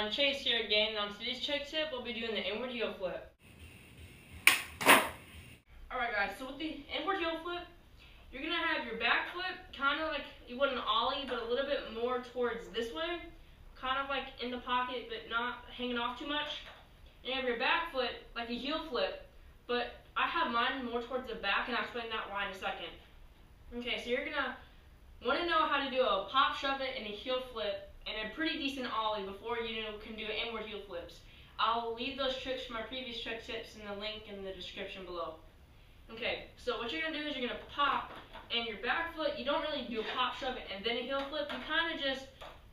everyone, Chase here again, and on today's trick tip, we'll be doing the inward heel flip. Alright guys, so with the inward heel flip, you're going to have your back flip kind of like you would an ollie, but a little bit more towards this way, kind of like in the pocket, but not hanging off too much. And you have your back flip like a heel flip, but I have mine more towards the back, and I'll explain that why in a second. Okay, so you're going to want to know how to do a pop shove it and a heel flip and a pretty decent ollie before you can do inward heel flips. I'll leave those tricks from my previous trick tips in the link in the description below. Okay, so what you're going to do is you're going to pop, and your back foot, you don't really do a pop shove it and then a heel flip. You kind of just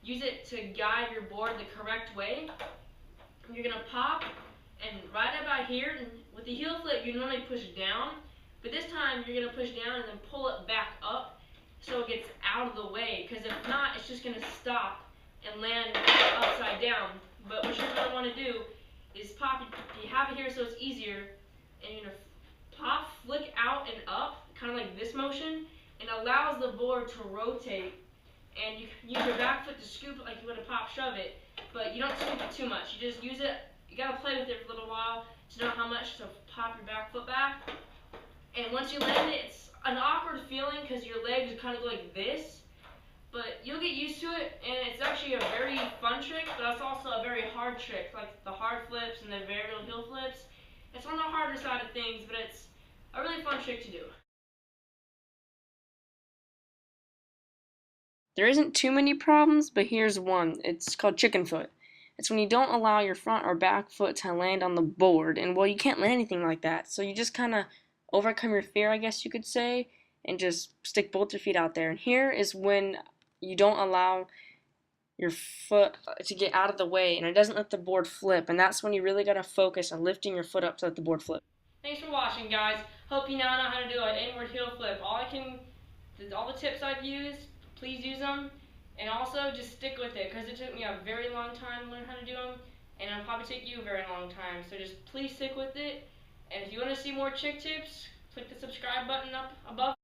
use it to guide your board the correct way. You're going to pop, and right about here, and with the heel flip you normally push down, but this time you're going to push down and then pull it back up so it gets out of the way, because if not, it's just going to stop and land upside down. But what you're going to want to do is pop, you have it here so it's easier, and you're going to pop, flick out and up, kind of like this motion, and allows the board to rotate. And you can use your back foot to scoop it like you would a pop shove it, but you don't scoop it too much. You just use it, you got to play with it for a little while to know how much to pop your back foot back. And once you land it, it's an awkward feeling because your legs kind of go like this, but you'll get used to it, and it's actually a very fun trick, but it's also a very hard trick, like the hard flips and the variable heel flips. It's on the harder side of things, but it's a really fun trick to do. There isn't too many problems, but here's one. It's called chicken foot. It's when you don't allow your front or back foot to land on the board, and well, you can't land anything like that, so you just kind of overcome your fear, I guess you could say, and just stick both your feet out there. And here is when you don't allow your foot to get out of the way, and it doesn't let the board flip, and that's when you really got to focus on lifting your foot up to let the board flip. Thanks for watching, guys. Hope you now know how to do an inward heel flip. All the tips I've used, please use them, and also just stick with it, because it took me a very long time to learn how to do them, and it'll probably take you a very long time. So just please stick with it. And if you want to see more trick tips, click the subscribe button up above.